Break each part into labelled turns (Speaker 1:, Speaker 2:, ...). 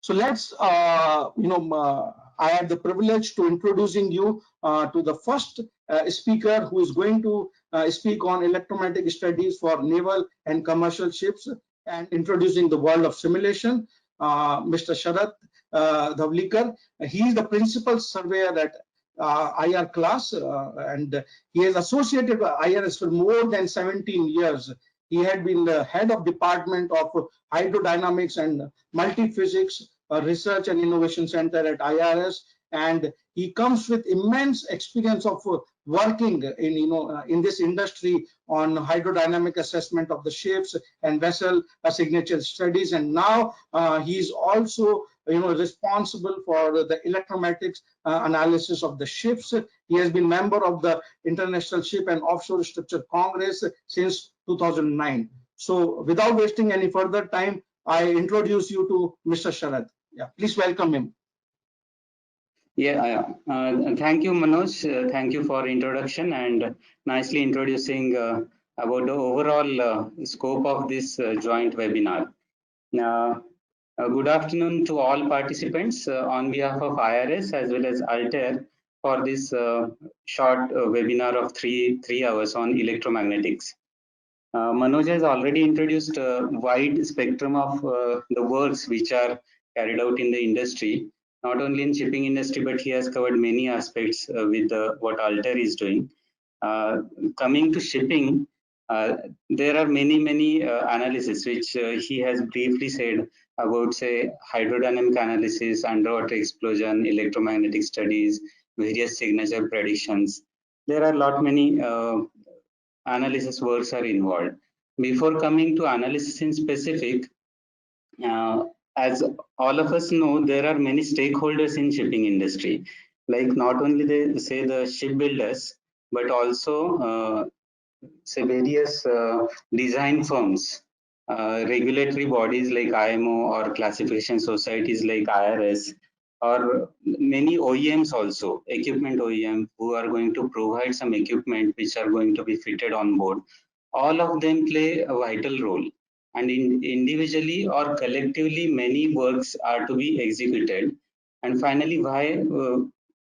Speaker 1: So let's, I have the privilege to introducing you to the first speaker who is going to speak on electromagnetic studies for naval and commercial ships and introducing the world of simulation, Mr. Sharad Dhavlikar. He is the principal surveyor at IR class, and he has associated with IRS for more than 17 years. He had been the head of Department of Hydrodynamics and Multiphysics Research and Innovation Center at IRS, and he comes with immense experience of working in this industry on hydrodynamic assessment of the ships and vessel signature studies. And now he is also responsible for the electromagnetics analysis of the ships. He has been member of the International Ship and Offshore Structure Congress since 2009. So without wasting any further time, I introduce you to Mr. Sharad. Yeah, please welcome him.
Speaker 2: Yeah, thank you, Manoj. Thank you for introduction and nicely introducing about the overall scope of this joint webinar. Good afternoon to all participants on behalf of IRS as well as Altair for this short webinar of three hours on electromagnetics. Manoj has already introduced a wide spectrum of the works which are carried out in the industry, not only in shipping industry, but he has covered many aspects with what Altair is doing. Coming to shipping, there are many analysis which he has briefly said about, say, hydrodynamic analysis, underwater explosion, electromagnetic studies, various signature predictions. There are many analysis works are involved. Before coming to analysis in specific, as all of us know, there are many stakeholders in shipping industry. Like not only the shipbuilders, but also say various design firms, regulatory bodies like IMO or classification societies like IRS, or many OEMs also, equipment OEM who are going to provide some equipment which are going to be fitted on board. All of them play a vital role, and individually or collectively many works are to be executed. And finally, why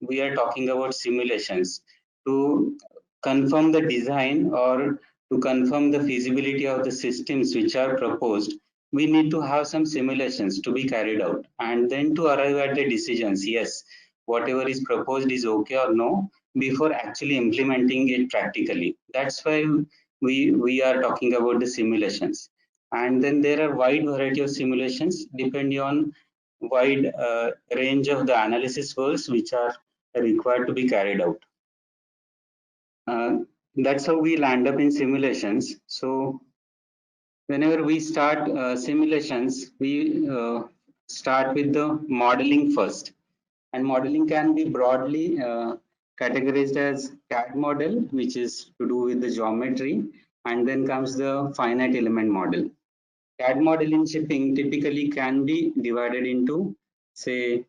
Speaker 2: we are talking about simulations? To confirm the design or to confirm the feasibility of the systems which are proposed, we need to have some simulations to be carried out, and then to arrive at the decisions, yes, whatever is proposed is okay or no, before actually implementing it practically. That's why we are talking about the simulations. And then there are wide variety of simulations depending on wide range of the analysis works which are required to be carried out. That's how we'll end up in simulations. So whenever we start simulations, we start with the modeling first. And modeling can be broadly categorized as CAD model, which is to do with the geometry, and then comes the finite element model. CAD model in shipping typically can be divided into, say,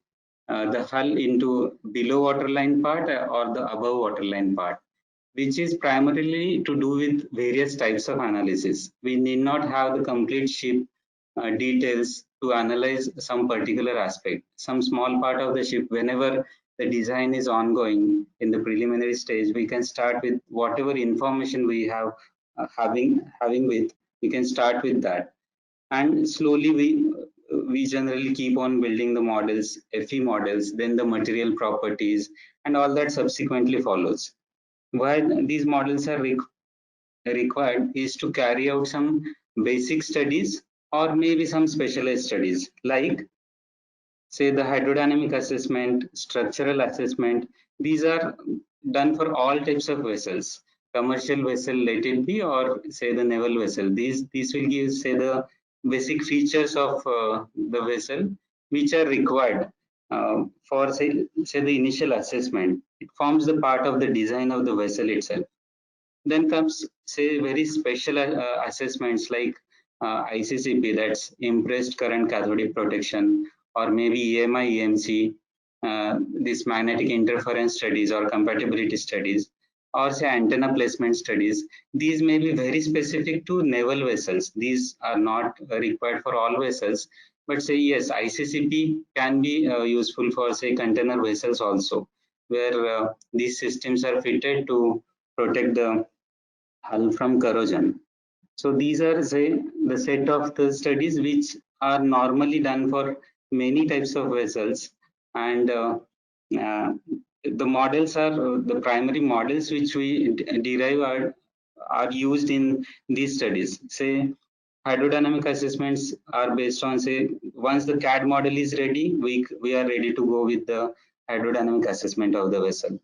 Speaker 2: the hull into below waterline part or the above waterline part, which is primarily to do with various types of analysis. We need not have the complete ship details to analyze some particular aspect. Some small part of the ship, whenever the design is ongoing in the preliminary stage, we can start with whatever information we have having with, we can start with that. And slowly we generally keep on building the models, FE models, then the material properties, and all that subsequently follows. Why these models are required is to carry out some basic studies or maybe some specialized studies, like say the hydrodynamic assessment, structural assessment. These are done for all types of vessels, commercial vessel, let it be, or say the naval vessel. These will give, say, the basic features of the vessel which are required for say the initial assessment. It forms the part of the design of the vessel itself. Then comes, say, very special assessments like ICCP, that's impressed current cathodic protection, or maybe EMI, EMC, these magnetic interference studies or compatibility studies, or say antenna placement studies. These may be very specific to naval vessels. These are not required for all vessels. But say yes, ICCP can be useful for say container vessels also, where these systems are fitted to protect the hull from corrosion. So these are say the set of the studies which are normally done for many types of vessels, and uh, the models are the primary models which we derive are used in these studies. Say hydrodynamic assessments are based on say once the CAD model is ready, we are ready to go with the hydrodynamic assessment of the vessel.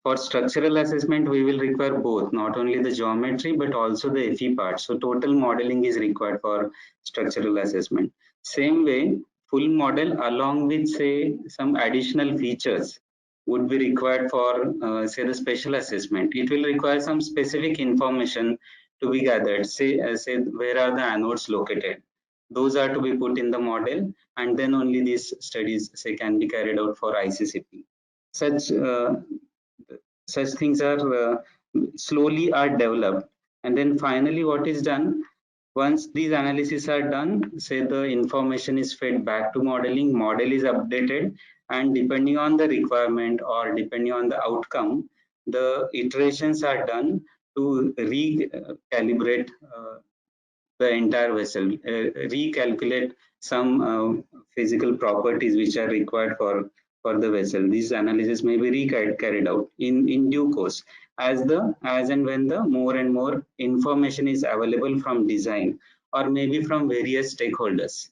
Speaker 2: For structural assessment, we will require both, not only the geometry, but also the FE part. So total modeling is required for structural assessment. Same way, full model along with say some additional features would be required for say the special assessment. It will require some specific information to be gathered. Say where are the anodes located? Those are to be put in the model, and then only these studies say can be carried out for ICCP. Such things are slowly are developed, and then finally what is done once these analyses are done, say the information is fed back to modeling, model is updated, and depending on the requirement or depending on the outcome, the iterations are done to recalibrate the entire vessel, recalculate some physical properties which are required for the vessel. These analysis may be carried out in due course as and when the more and more information is available from design or maybe from various stakeholders.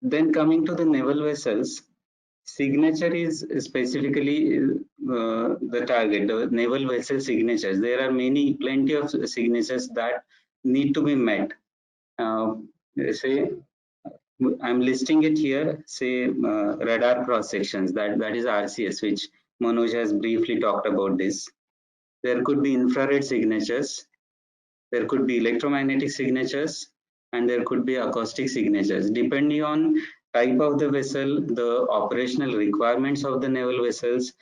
Speaker 2: Then coming to the naval vessels, signature is specifically the target, the naval vessel signatures. There are plenty of signatures that need to be met. Say I'm listing it here. Say radar cross sections. That is RCS, which Manoj has briefly talked about this. There could be infrared signatures. There could be electromagnetic signatures, and there could be acoustic signatures. Depending on type of the vessel, the operational requirements of the naval vessels,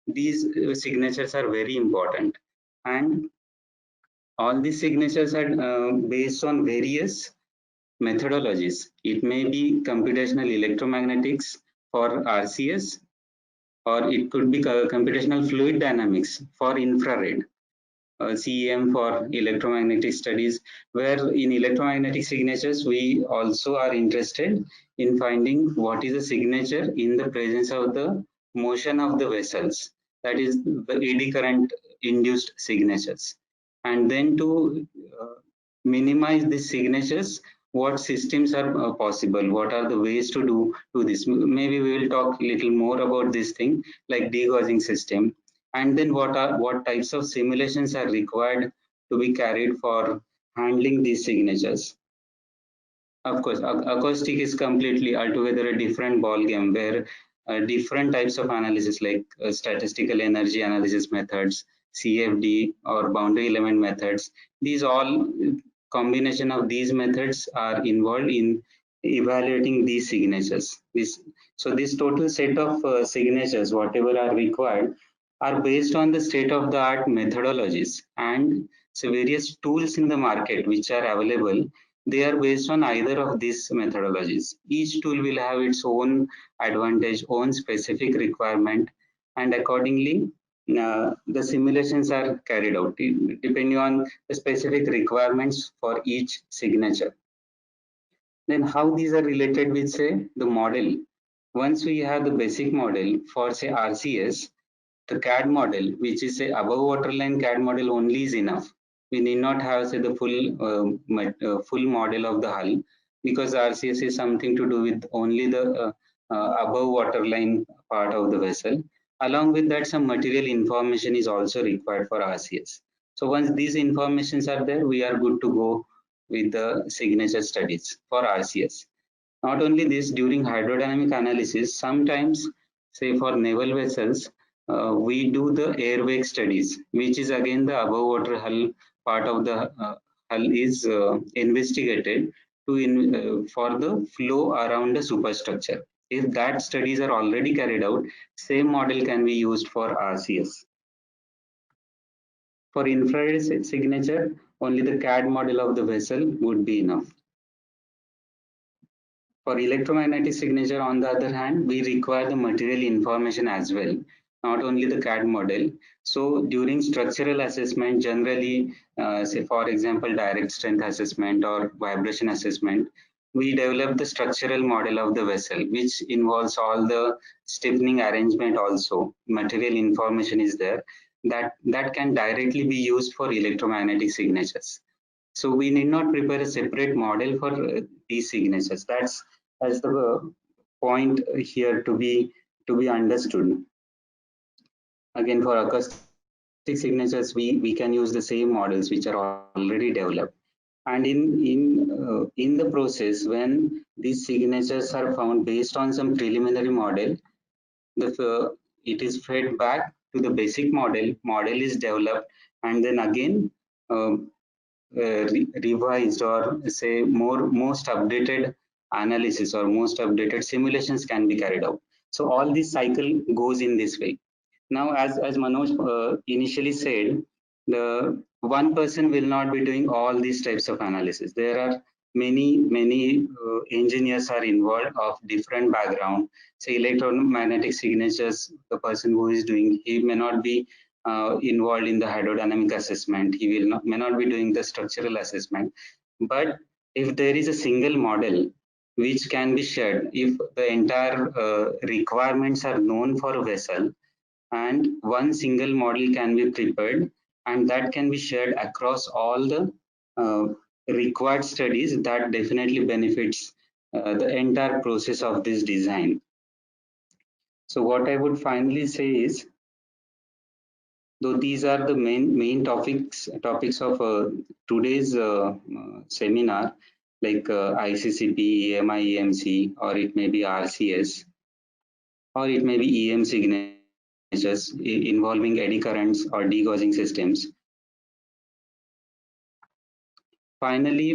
Speaker 2: these signatures are very important. And all these signatures are based on various methodologies. It may be computational electromagnetics for RCS, or it could be computational fluid dynamics for infrared, CEM for electromagnetic studies, where in electromagnetic signatures, we also are interested in finding what is the signature in the presence of the motion of the vessels, that is the eddy current induced signatures. And then to minimize these signatures, what systems are possible, what are the ways to do this. Maybe we will talk a little more about this thing like degaussing system, and then what types of simulations are required to be carried for handling these signatures. Of course, acoustic is completely altogether a different ball game, where different types of analysis like statistical energy analysis methods, CFD or boundary element methods, these all combination of these methods are involved in evaluating these signatures. So this total set of signatures, whatever are required, are based on the state of the art methodologies and so various tools in the market which are available. They are based on either of these methodologies. Each tool will have its own advantage, own specific requirement, and accordingly, the simulations are carried out depending on the specific requirements for each signature. Then how these are related with say the model. Once we have the basic model for say RCS, the CAD model, which is a above waterline CAD model only is enough. We need not have say the full model of the hull, because RCS is something to do with only the above waterline part of the vessel. Along with that, some material information is also required for RCS. So once these informations are there, we are good to go with the signature studies for RCS. Not only this, during hydrodynamic analysis, sometimes say for naval vessels, we do the airwake studies, which is again the above water hull part of the hull is investigated for the flow around the superstructure. If that studies are already carried out, same model can be used for RCS. For infrared signature, only the CAD model of the vessel would be enough. For electromagnetic signature, on the other hand, we require the material information as well, not only the CAD model. So during structural assessment, generally, say for example, direct strength assessment or vibration assessment, we develop the structural model of the vessel, which involves all the stiffening arrangement also. Material information is there that can directly be used for electromagnetic signatures. So we need not prepare a separate model for these signatures. That's the point here to be understood. Again, for acoustic signatures, we can use the same models which are already developed. And in the process, when these signatures are found based on some preliminary model, it is fed back to the basic model. Model is developed, and then again revised, or say most updated analysis or most updated simulations can be carried out. So all this cycle goes in this way. Now, as Manoj initially said, the one person will not be doing all these types of analysis. There are many engineers are involved of different background. Say electromagnetic signatures, the person who is doing, he may not be involved in the hydrodynamic assessment. He may not be doing the structural assessment. But if there is a single model which can be shared, if the entire requirements are known for a vessel, and one single model can be prepared, and that can be shared across all the uh, required studies, that definitely benefits the entire process of this design. So what I would finally say is, though these are the main topics of today's seminar, like ICCP, EMI, EMC, or it may be RCS, or it may be EM signatures involving eddy currents or degaussing systems. Finally,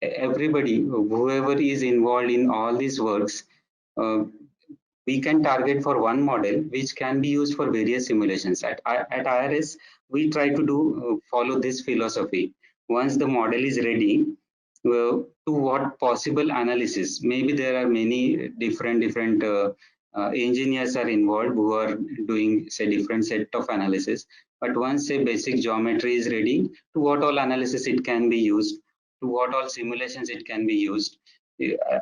Speaker 2: everybody, whoever is involved in all these works, uh, we can target for one model which can be used for various simulations. At IRS, we try to follow this philosophy. Once the model is ready, to what possible analysis, maybe there are many different engineers are involved who are doing, say, different set of analysis. But once a basic geometry is ready, to what all analysis it can be used, to what all simulations it can be used.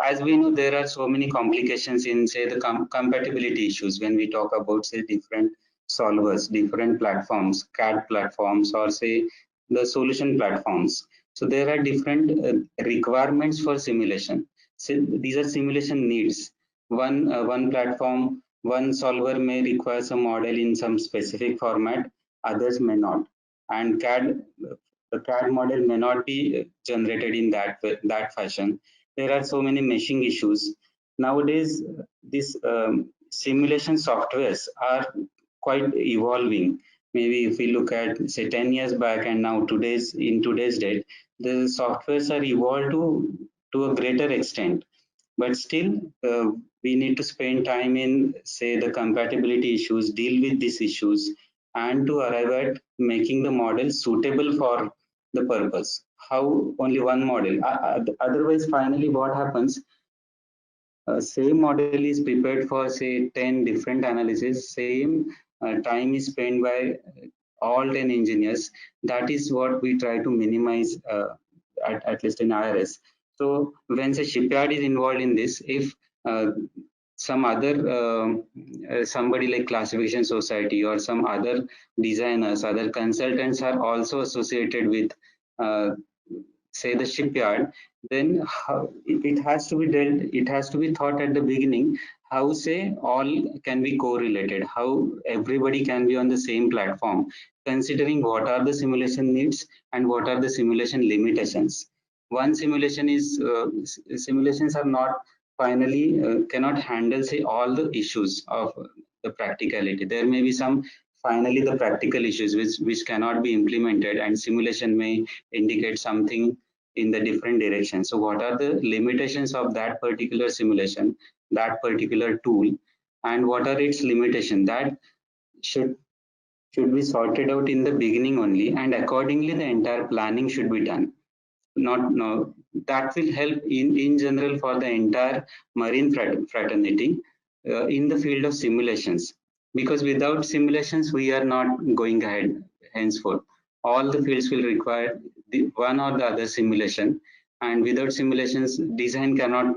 Speaker 2: As we know, there are so many complications in, say, the compatibility issues when we talk about, say, different solvers, different platforms, CAD platforms, or say the solution platforms. So there are different requirements for simulation. So these are simulation needs. One platform, one solver may require some model in some specific format, others may not. And the CAD model may not be generated in that fashion. There are so many meshing issues. Nowadays, these simulation softwares are quite evolving. Maybe if we look at, say, 10 years back and now in today's date, the softwares are evolved to a greater extent. But still, we need to spend time in, say, the compatibility issues, deal with these issues, and to arrive at making the model suitable for the purpose. How only one model? Otherwise, finally, what happens? Same model is prepared for, say, 10 different analysis. Same time is spent by all 10 engineers. That is what we try to minimize, at least in IRS. So when a shipyard is involved in this, if some other somebody like classification society or some other designers, other consultants are also associated with, say, the shipyard, then it has to be dealt, it has to be thought at the beginning, how, say, all can be correlated, how everybody can be on the same platform, considering what are the simulation needs and what are the simulation limitations. One simulation is simulations are not finally cannot handle, say, all the issues of the practicality. There may be some finally the practical issues which cannot be implemented, and simulation may indicate something in the different direction. So what are the limitations of that particular simulation, that particular tool, and what are its limitations? That should be sorted out in the beginning only, and accordingly the entire planning should be done. Not, no, that will help in general for the entire marine fraternity in the field of simulations. Because without simulations, we are not going ahead henceforth. All the fields will require one or the other simulation, and without simulations, design cannot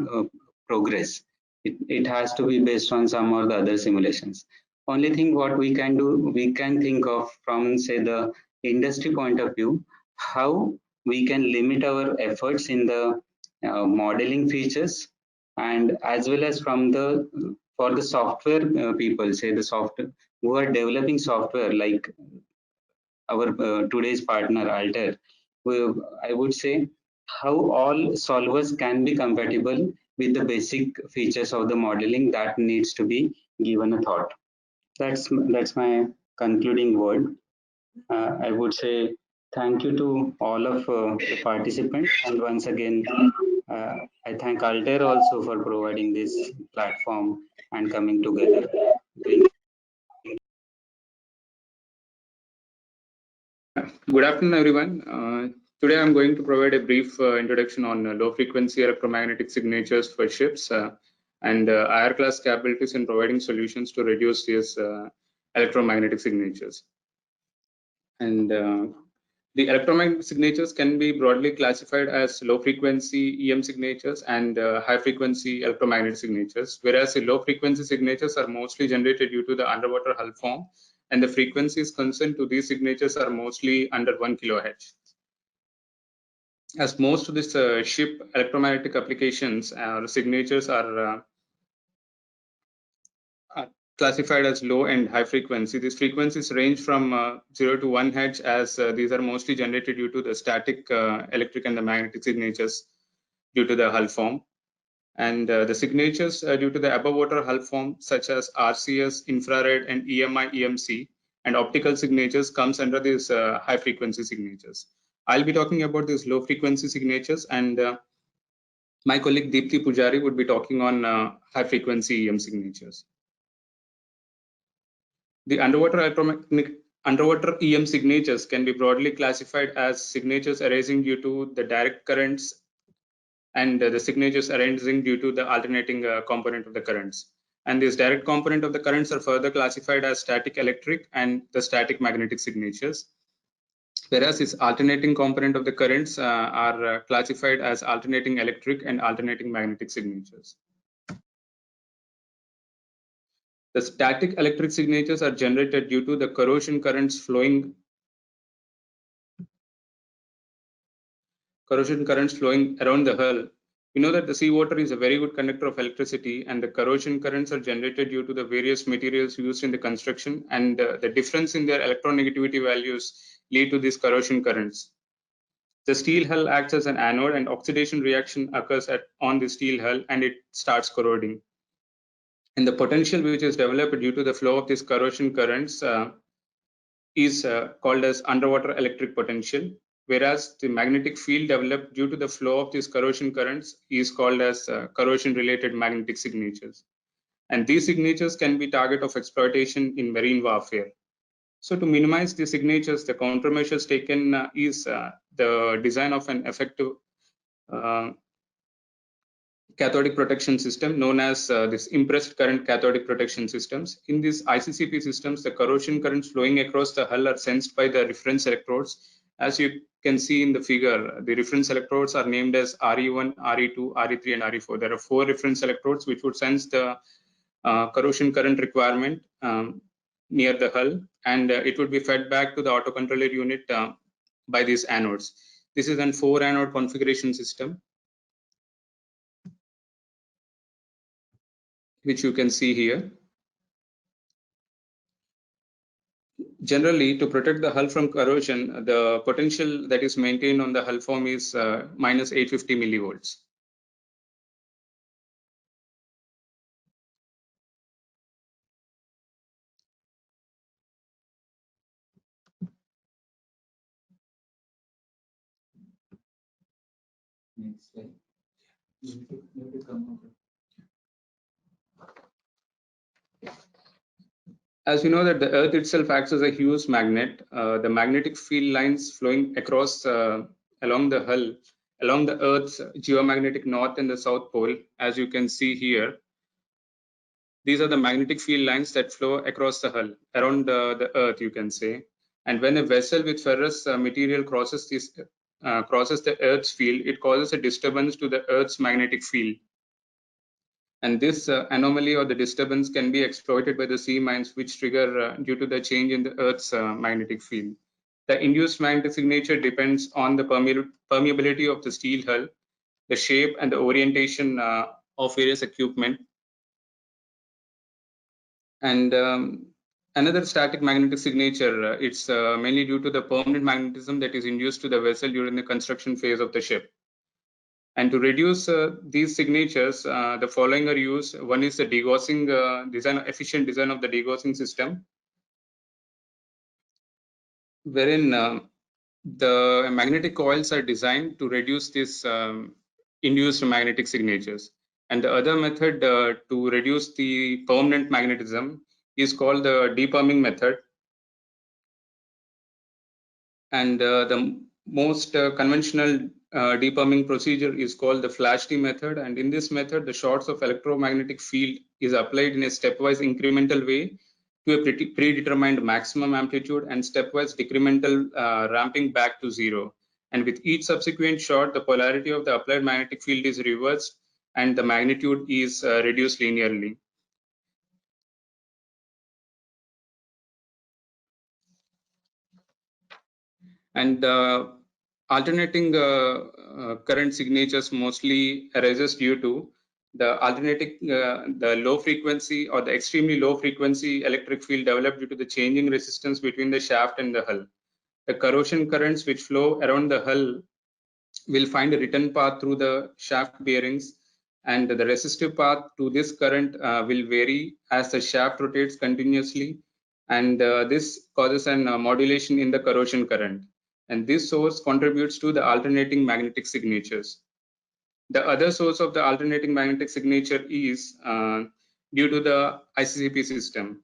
Speaker 2: progress. It has to be based on some or the other simulations. Only thing what we can do, we can think of from, say, the industry point of view, how we can limit our efforts in the modeling features, and as well as from the for the software people, say the software who are developing software like our today's partner Altair. I would say how all solvers can be compatible with the basic features of the modeling that needs to be given a thought. That's my concluding word. I would say thank you to all of the participants, and once again, I thank Altair also for providing this platform and coming together.
Speaker 3: Good afternoon, everyone. Today I'm going to provide a brief introduction on low frequency electromagnetic signatures for ships and IR class capabilities in providing solutions to reduce these electromagnetic signatures. And the electromagnetic signatures can be broadly classified as low frequency EM signatures and high frequency electromagnetic signatures, whereas the low frequency signatures are mostly generated due to the underwater hull form, and the frequencies concerned to these signatures are mostly under 1 kHz. As most of this ship electromagnetic applications, signatures are classified as low and high frequency. These frequencies range from 0 to 1 Hz, as these are mostly generated due to the static electric and the magnetic signatures due to the hull form. And the signatures due to the above water hull form, such as RCS, infrared, and EMI, EMC, and optical signatures comes under these high frequency signatures. I'll be talking about these low frequency signatures, and my colleague Deepthi Pujari would be talking on high frequency EM signatures. The underwater EM signatures can be broadly classified as signatures arising due to the direct currents and the signatures arising due to the alternating component of the currents. And these direct component of the currents are further classified as static electric and the static magnetic signatures, whereas this alternating component of the currents are classified as alternating electric and alternating magnetic signatures. The static electric signatures are generated due to the corrosion currents flowing around the hull. We know that the seawater is a very good conductor of electricity, and the corrosion currents are generated due to the various materials used in the construction, and the difference in their electronegativity values lead to these corrosion currents. The steel hull acts as an anode, and oxidation reaction occurs on the steel hull, and it starts corroding. And the potential which is developed due to the flow of these corrosion currents is called as underwater electric potential, whereas the magnetic field developed due to the flow of these corrosion currents is called as corrosion related magnetic signatures. And these signatures can be target of exploitation in marine warfare. So to minimize the signatures, the countermeasures taken is the design of an effective cathodic protection system known as this impressed current cathodic protection systems. In these ICCP systems, the corrosion currents flowing across the hull are sensed by the reference electrodes. As you can see in the figure, the reference electrodes are named as RE1, RE2, RE3, and RE4. There are 4 reference electrodes which would sense the corrosion current requirement near the hull, and it would be fed back to the autocontroller unit by these anodes. This is an 4 anode configuration system, which you can see here. Generally, to protect the hull from corrosion, the potential that is maintained on the hull form is minus 850 millivolts. Next slide. As you know that the Earth itself acts as a huge magnet, the magnetic field lines flowing across along the hull along the Earth's geomagnetic north and the south pole, as you can see here. These are the magnetic field lines that flow across the hull, around the Earth, you can say. And when a vessel with ferrous material crosses the Earth's field, it causes a disturbance to the Earth's magnetic field. And this anomaly or the disturbance can be exploited by the sea mines, which trigger due to the change in the Earth's magnetic field. The induced magnetic signature depends on the permeability of the steel hull, the shape and the orientation of various equipment. And another static magnetic signature, it's mainly due to the permanent magnetism that is induced to the vessel during the construction phase of the ship. And to reduce these signatures, the following are used. One is the degaussing efficient design of the degaussing system, wherein the magnetic coils are designed to reduce this induced magnetic signatures. And the other method to reduce the permanent magnetism is called the deperming method. And the most conventional deperming procedure is called the flash T method. And in this method, the shorts of electromagnetic field is applied in a stepwise incremental way to a predetermined maximum amplitude and stepwise decremental ramping back to zero. And with each subsequent shot, the polarity of the applied magnetic field is reversed and the magnitude is reduced linearly. And alternating current signatures mostly arises due to the low frequency or the extremely low frequency electric field developed due to the changing resistance between the shaft and the hull. The corrosion currents which flow around the hull will find a return path through the shaft bearings, and the resistive path to this current will vary as the shaft rotates continuously, and this causes a modulation in the corrosion current. And this source contributes to the alternating magnetic signatures. The other source of the alternating magnetic signature is due to the ICCP system.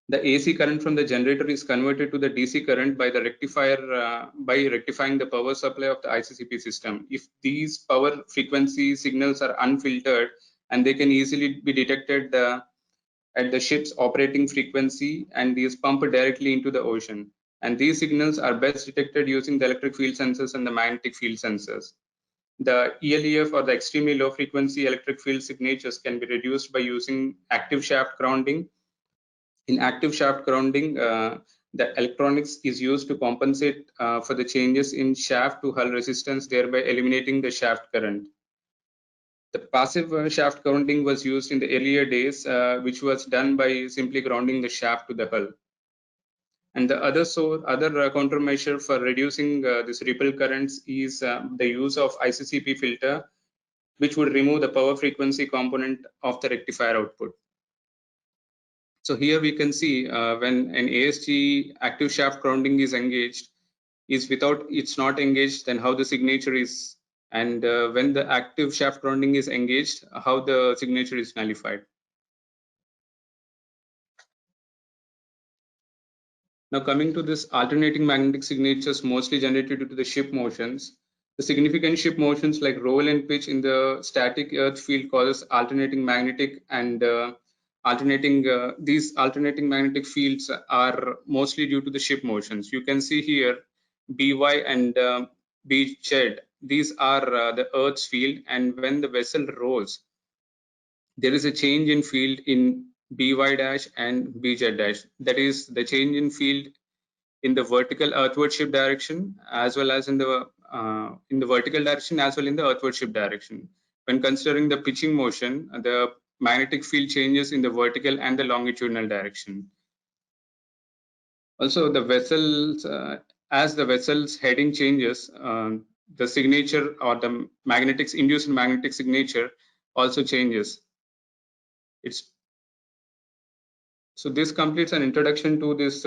Speaker 3: The AC current from the generator is converted to the DC current by the rectifier by rectifying the power supply of the ICCP system. If these power frequency signals are unfiltered, and they can easily be detected at the ship's operating frequency and is pumped directly into the ocean. And these signals are best detected using the electric field sensors and the magnetic field sensors. The ELEF or the extremely low frequency electric field signatures can be reduced by using active shaft grounding. In active shaft grounding, the electronics is used to compensate for the changes in shaft to hull resistance, thereby eliminating the shaft current. The passive shaft grounding was used in the earlier days, which was done by simply grounding the shaft to the hull. And the other countermeasure for reducing this ripple currents is the use of ICCP filter, which would remove the power frequency component of the rectifier output. So here we can see when an ASG active shaft grounding is engaged, it's not engaged, then how the signature is, and when the active shaft grounding is engaged, how the signature is nullified. Now coming to this alternating magnetic signatures mostly generated due to the ship motions. The significant ship motions like roll and pitch in the static earth field causes alternating magnetic and these alternating magnetic fields are mostly due to the ship motions. You can see here BY and BZ. These are the Earth's field, and when the vessel rolls, there is a change in field in BY dash and BZ dash. That is the change in field in the vertical earthward shift direction, as well as in the vertical direction, as well in the earthward shift direction. When considering the pitching motion, the magnetic field changes in the vertical and the longitudinal direction. Also, the vessels, as the vessel's heading changes, the signature or the induced magnetic signature also changes. So this completes an introduction to this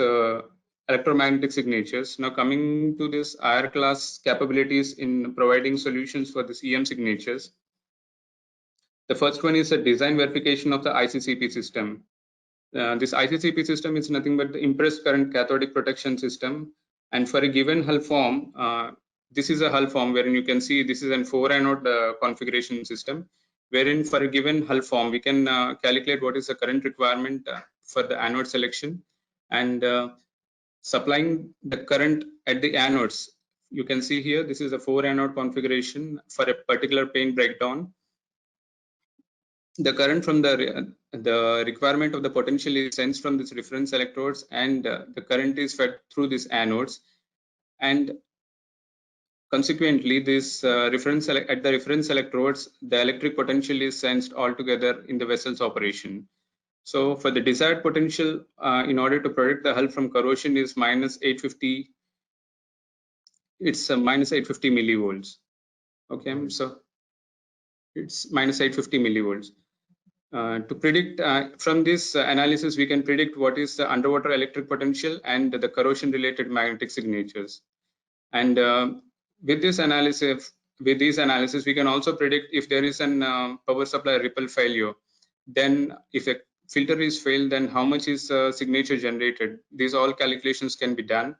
Speaker 3: electromagnetic signatures. Now coming to this IR class capabilities in providing solutions for this EM signatures. The first one is a design verification of the ICCP system. This ICCP system is nothing but the impressed current cathodic protection system. And for a given hull form, this is a hull form wherein you can see this is an 4 anode configuration system, wherein for a given hull form we can calculate what is the current requirement for the anode selection, and supplying the current at the anodes. You can see here this is a 4 anode configuration for a particular paint breakdown. The current from the requirement of the potential is sensed from these reference electrodes, and the current is fed through these anodes, and consequently this at the reference electrodes the electric potential is sensed altogether in the vessel's operation. So for the desired potential in order to protect the hull from corrosion is minus 850. It's minus 850 millivolts. Okay, so it's minus 850 millivolts. To predict from this analysis, we can predict what is the underwater electric potential and the corrosion related magnetic signatures. And with these analysis, we can also predict if there is an power supply ripple failure. Then if a filter is failed, then how much is signature generated? These all calculations can be done.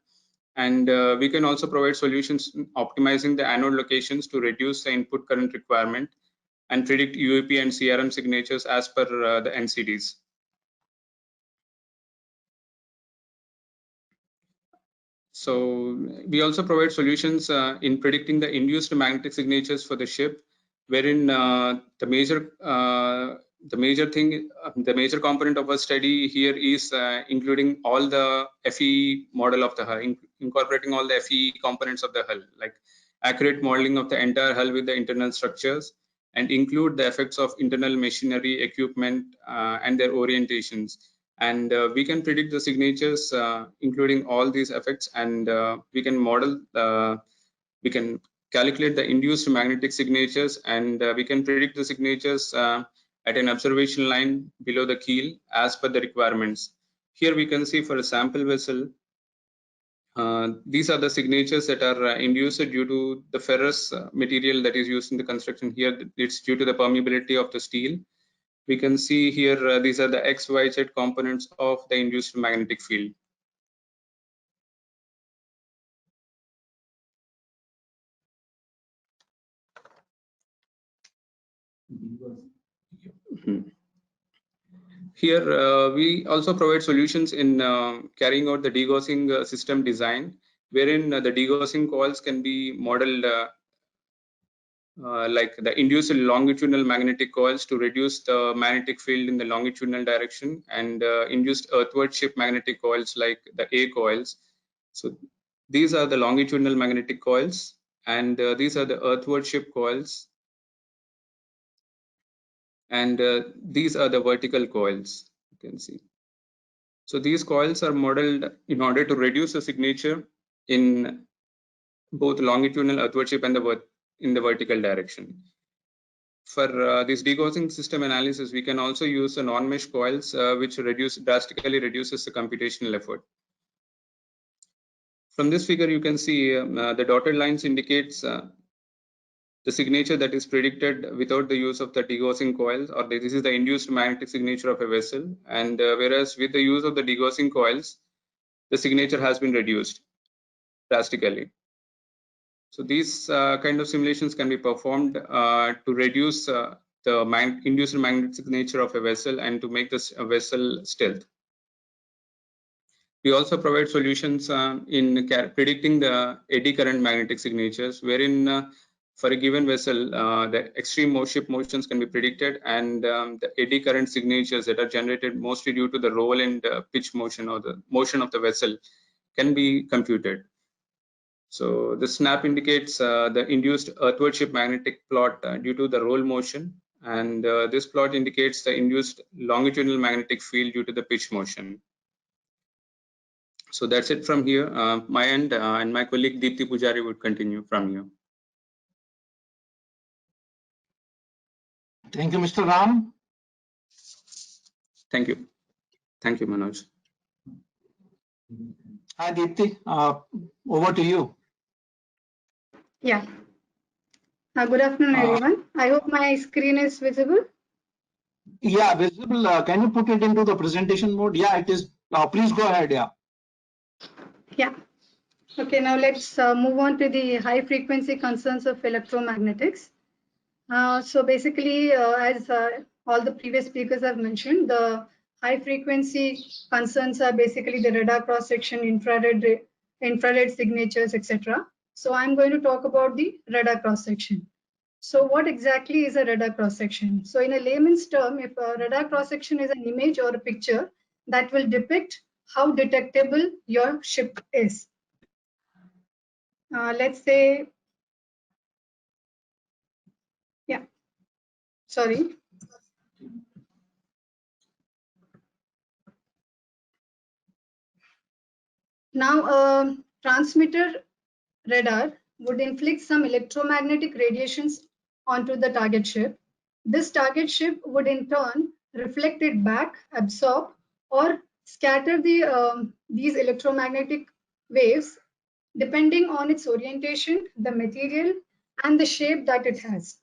Speaker 3: And we can also provide solutions optimizing the anode locations to reduce the input current requirement and predict UAP and CRM signatures as per the NCDs. So we also provide solutions in predicting the induced magnetic signatures for the ship, wherein the major component of our study here is including all the FE model of the hull, incorporating all the FE components of the hull, like accurate modeling of the entire hull with the internal structures, and include the effects of internal machinery, equipment, and their orientations. And we can predict the signatures, including all these effects, and we can model, we can calculate the induced magnetic signatures, and we can predict the signatures at an observation line below the keel as per the requirements. Here we can see for a sample vessel, these are the signatures that are induced due to the ferrous material that is used in the construction. Here it's due to the permeability of the steel. We can see here these are the X, Y, Z components of the induced magnetic field. Here we also provide solutions in carrying out the degaussing system design, wherein the degaussing coils can be modeled like the induced longitudinal magnetic coils to reduce the magnetic field in the longitudinal direction, and induced earthward ship magnetic coils like the A coils. So these are the longitudinal magnetic coils, and these are the earthward ship coils, and these are the vertical coils, you can see. So these coils are modeled in order to reduce the signature in both longitudinal earthward ship and in the vertical direction. For this degaussing system analysis, we can also use the non-mesh coils, which drastically reduces the computational effort. From this figure, you can see the dotted lines indicates the signature that is predicted without the use of the degaussing coils, or this is the induced magnetic signature of a vessel. And whereas with the use of the degaussing coils, the signature has been reduced drastically. So these kind of simulations can be performed to reduce the induced magnetic signature of a vessel and to make this vessel stealth. We also provide solutions in predicting the eddy current magnetic signatures, wherein for a given vessel, the extreme ship motions can be predicted, and the eddy current signatures that are generated mostly due to the roll and pitch motion or the motion of the vessel can be computed. So the snap indicates the induced earthward ship magnetic plot due to the roll motion, and this plot indicates the induced longitudinal magnetic field due to the pitch motion. So that's it from here. My end, and my colleague Deepti Pujari would continue from here.
Speaker 1: Thank you, Mr. Ram.
Speaker 3: Thank you. Thank you, Manoj.
Speaker 1: Hi, Deepti. Over to you.
Speaker 4: Yeah. Good afternoon, everyone. I hope my screen is visible.
Speaker 1: Yeah, visible. Can you put it into the presentation mode? Yeah, it is. Please go ahead. Yeah.
Speaker 4: Yeah. Okay, now let's move on to the high frequency concerns of electromagnetics. So basically, as all the previous speakers have mentioned, the high frequency concerns are basically the radar cross section, infrared signatures, etc. So I'm going to talk about the radar cross section. So what exactly is a radar cross section? So in a layman's term, if a radar cross section is an image or a picture that will depict how detectable your ship is. Let's say, yeah, sorry. Now, a transmitter radar would inflict some electromagnetic radiations onto the target ship. This target ship would in turn reflect it back, absorb, or scatter these electromagnetic waves depending on its orientation, the material, and the shape that it has.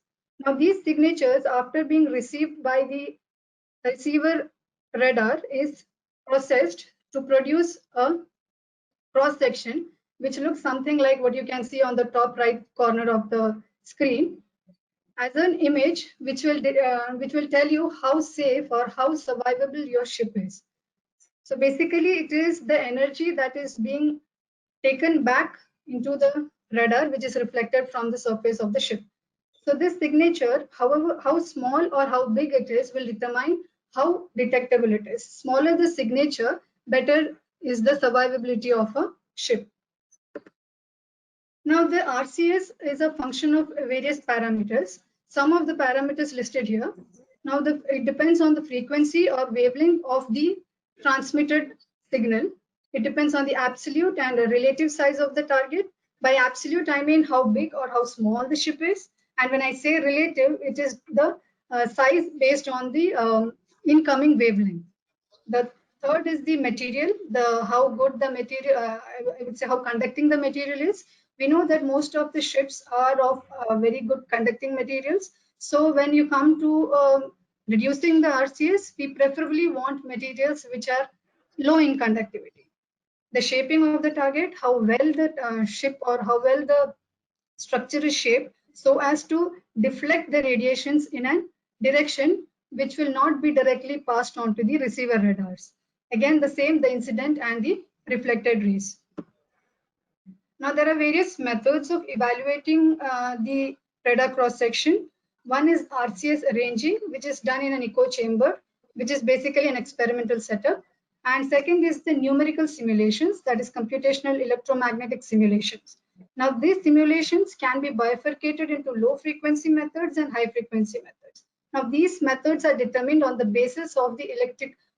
Speaker 4: Now, these signatures, after being received by the receiver radar, is processed to produce a cross section, which looks something like what you can see on the top right corner of the screen, as an image which will tell you how safe or how survivable your ship is. So basically, it is the energy that is being taken back into the radar, which is reflected from the surface of the ship. So this signature, however, how small or how big it is, will determine how detectable it is. Smaller the signature, better is the survivability of a ship. Now the RCS is a function of various parameters. Some of the parameters listed here. Now it depends on the frequency or wavelength of the transmitted signal. It depends on the absolute and the relative size of the target. By absolute, I mean how big or how small the ship is. And when I say relative, it is the size based on the incoming wavelength. The third is the material, how good the material, I would say how conducting the material is. We know that most of the ships are of very good conducting materials. So when you come to reducing the RCS, we preferably want materials which are low in conductivity. The shaping of the target, how well the ship or how well the structure is shaped so as to deflect the radiations in a direction which will not be directly passed on to the receiver radars. Again, the same, the incident and the reflected rays. Now, there are various methods of evaluating the radar cross section. One is RCS ranging, which is done in an echo chamber, which is basically an experimental setup. And second is the numerical simulations, that is computational electromagnetic simulations. Now, these simulations can be bifurcated into low frequency methods and high frequency methods. Now, these methods are determined on the basis of the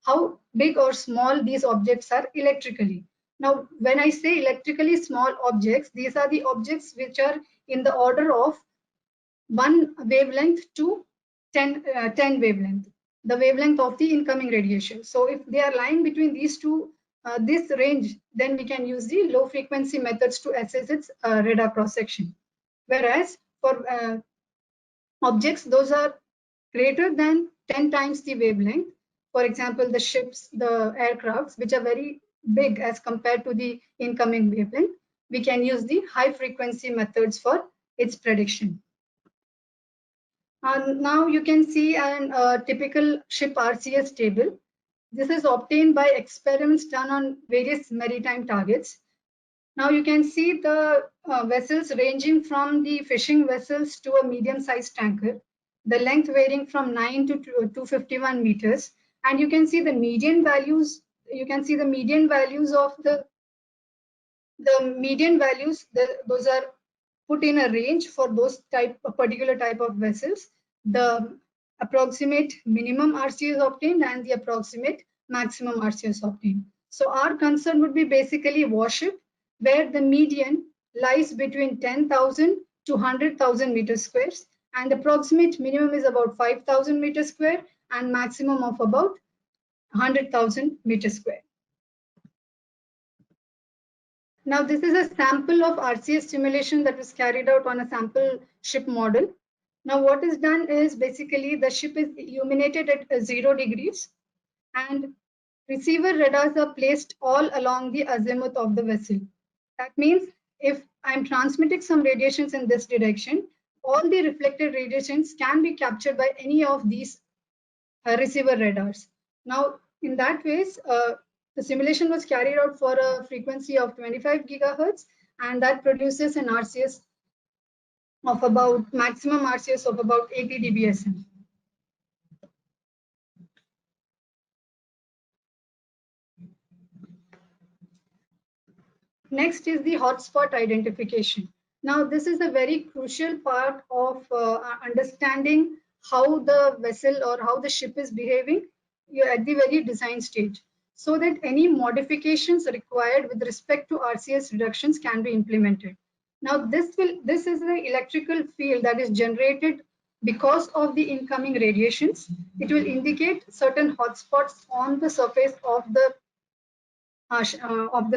Speaker 4: how big or small these objects are electrically. Now, when I say electrically small objects, these are the objects which are in the order of 1 wavelength to 10 wavelength, the wavelength of the incoming radiation. So if they are lying between these two, this range, then we can use the low frequency methods to assess its radar cross section. Whereas for objects, those are greater than 10 times the wavelength. For example, the ships, the aircrafts, which are very big as compared to the incoming wavelength, we can use the high frequency methods for its prediction. And now you can see a typical ship RCS table. This is obtained by experiments done on various maritime targets. Now you can see the vessels ranging from the fishing vessels to a medium-sized tanker, the length varying from 9 to 251 meters. And you can see the median values. You can see the median values of the median values. Those are put in a range for those particular type of vessels. The approximate minimum RCS obtained and the approximate maximum RCS obtained. So our concern would be basically warship, where the median lies between 10,000 to 100,000 meters squares, and the approximate minimum is about 5,000 meters square and maximum of about 100,000 meters square. Now, this is a sample of RCS simulation that was carried out on a sample ship model. Now, what is done is basically the ship is illuminated at 0 degrees and receiver radars are placed all along the azimuth of the vessel. That means if I'm transmitting some radiations in this direction, all the reflected radiations can be captured by any of these receiver radars. Now, in that case, the simulation was carried out for a frequency of 25 gigahertz, and that produces an RCS of about maximum RCS of about 80 dBsm. Next is the hotspot identification. Now, this is a very crucial part of understanding how the vessel or how the ship is behaving at the very design stage, so that any modifications required with respect to RCS reductions can be implemented. Now, this is the electrical field that is generated because of the incoming radiations. It will indicate certain hotspots on the surface of the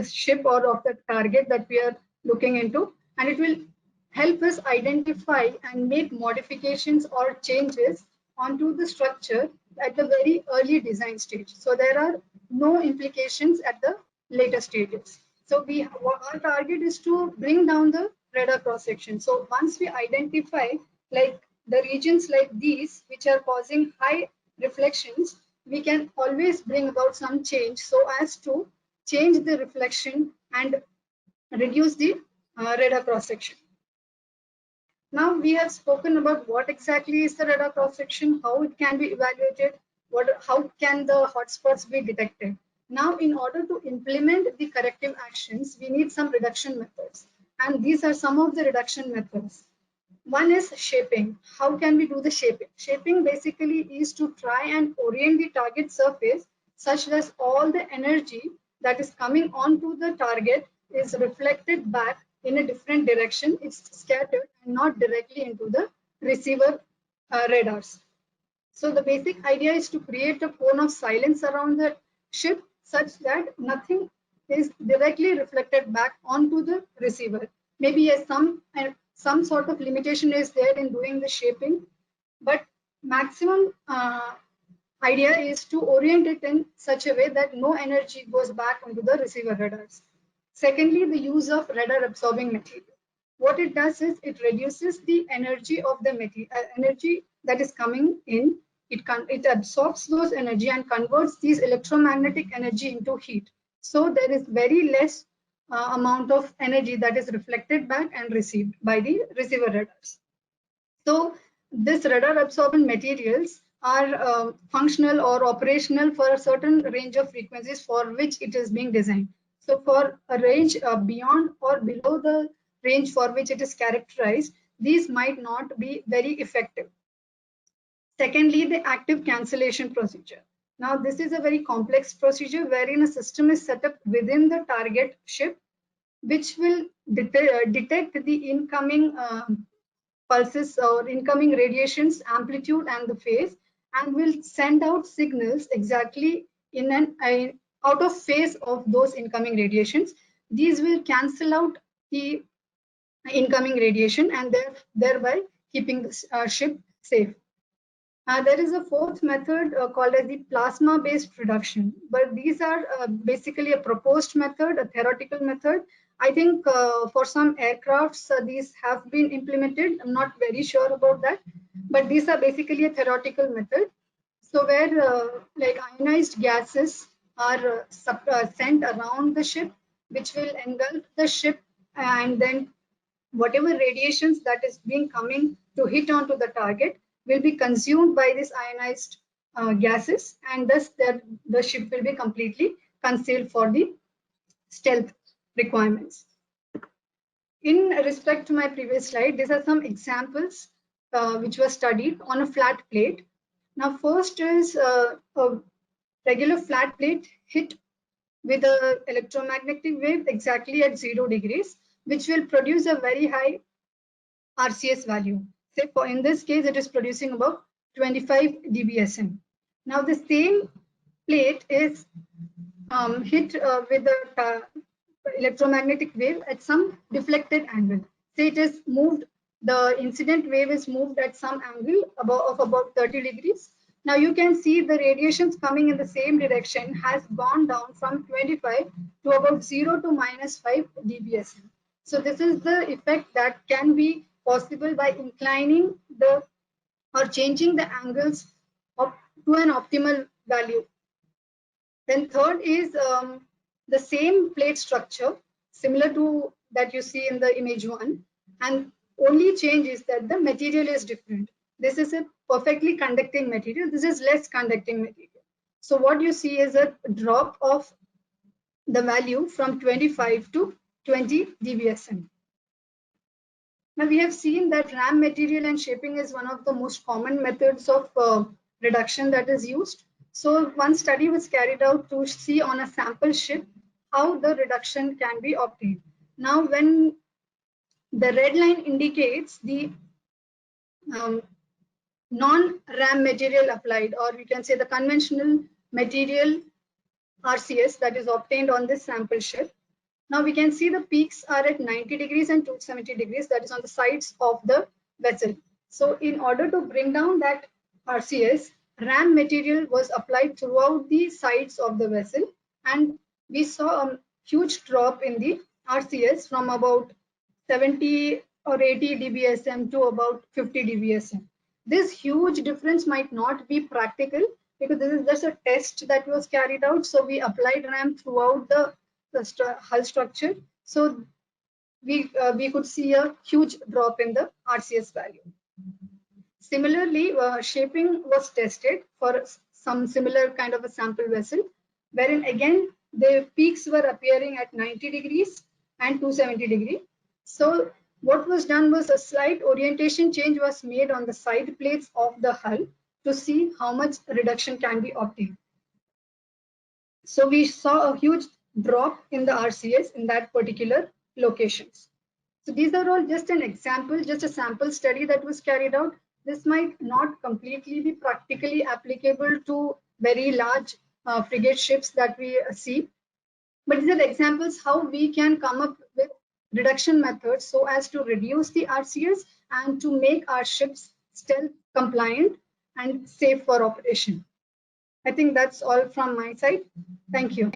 Speaker 4: ship or of the target that we are looking into, and it will help us identify and make modifications or changes onto the structure at the very early design stage. So there are no implications at the later stages. So our target is to bring down the radar cross section. So once we identify like the regions like these which are causing high reflections, we can always bring about some change so as to change the reflection and reduce the radar cross section. Now we have spoken about what exactly is the radar cross section, how it can be evaluated, how can the hotspots be detected. Now, in order to implement the corrective actions, we need some reduction methods, and these are some of the reduction methods. One is shaping. How can we do the shaping? Shaping basically is to try and orient the target surface such that all the energy that is coming onto the target is reflected back in a different direction. It's scattered and not directly into the receiver radars. So the basic idea is to create a cone of silence around the ship such that nothing is directly reflected back onto the receiver. Maybe some sort of limitation is there in doing the shaping, but maximum idea is to orient it in such a way that no energy goes back onto the receiver radars. Secondly, the use of radar absorbing material. What it does is it reduces the energy of the material, energy that is coming in. It absorbs those energy and converts these electromagnetic energy into heat. So there is very less amount of energy that is reflected back and received by the receiver radars. So this radar absorbent materials are functional or operational for a certain range of frequencies for which it is being designed. So for a range beyond or below the range for which it is characterized, these might not be very effective. Secondly, the active cancellation procedure. Now, this is a very complex procedure wherein a system is set up within the target ship, which will detect the incoming pulses or incoming radiations, amplitude and the phase, and will send out signals exactly in an out of phase of those incoming radiations. These will cancel out the incoming radiation and thereby keeping the ship safe. There is a fourth method called as the plasma-based reduction, but these are basically a proposed method, a theoretical method. I think for some aircrafts, these have been implemented. I'm not very sure about that, but these are basically a theoretical method. So where like ionized gases are sent around the ship, which will engulf the ship, and then whatever radiations that is being coming to hit onto the target will be consumed by these ionized gases, and thus the ship will be completely concealed for the stealth requirements. In respect to my previous slide, these are some examples which were studied on a flat plate. Now, first is a regular flat plate hit with an electromagnetic wave exactly at 0 degrees, which will produce a very high RCS value. Say for in this case, it is producing about 25 dBsm. Now the same plate is hit with the electromagnetic wave at some deflected angle. Say it is moved, the incident wave is moved at some angle of about 30 degrees. Now you can see the radiations coming in the same direction has gone down from 25 to about 0 to -5 dBsm. So this is the effect that can be possible by inclining the or changing the angles to an optimal value. Then third is the same plate structure, similar to that you see in the image 1, and only change is that the material is different. This is a perfectly conducting material. This is less conducting material. So what you see is a drop of the value from 25 to 20 dBsm. Now we have seen that RAM material and shaping is one of the most common methods of reduction that is used. So one study was carried out to see on a sample ship how the reduction can be obtained. Now when the red line indicates the non-RAM material applied, or you can say the conventional material RCS that is obtained on this sample ship. Now we can see the peaks are at 90 degrees and 270 degrees, that is on the sides of the vessel. So in order to bring down that RCS, RAM material was applied throughout the sides of the vessel, and we saw a huge drop in the RCS from about 70 or 80 dBsm to about 50 dBsm. This huge difference might not be practical because this is just a test that was carried out. So we applied RAM throughout the hull structure. So we could see a huge drop in the RCS value. Similarly, shaping was tested for some similar kind of a sample vessel, wherein again the peaks were appearing at 90 degrees and 270 degrees. So what was done was a slight orientation change was made on the side plates of the hull to see how much reduction can be obtained. So we saw a huge drop in the RCS in that particular locations. So these are all just an example, just a sample study that was carried out. This might not completely be practically applicable to very large frigate ships that we see, but these are examples how we can come up with reduction methods so as to reduce the RCS and to make our ships stealth compliant and safe for operation. I think that's all from my side. Thank you.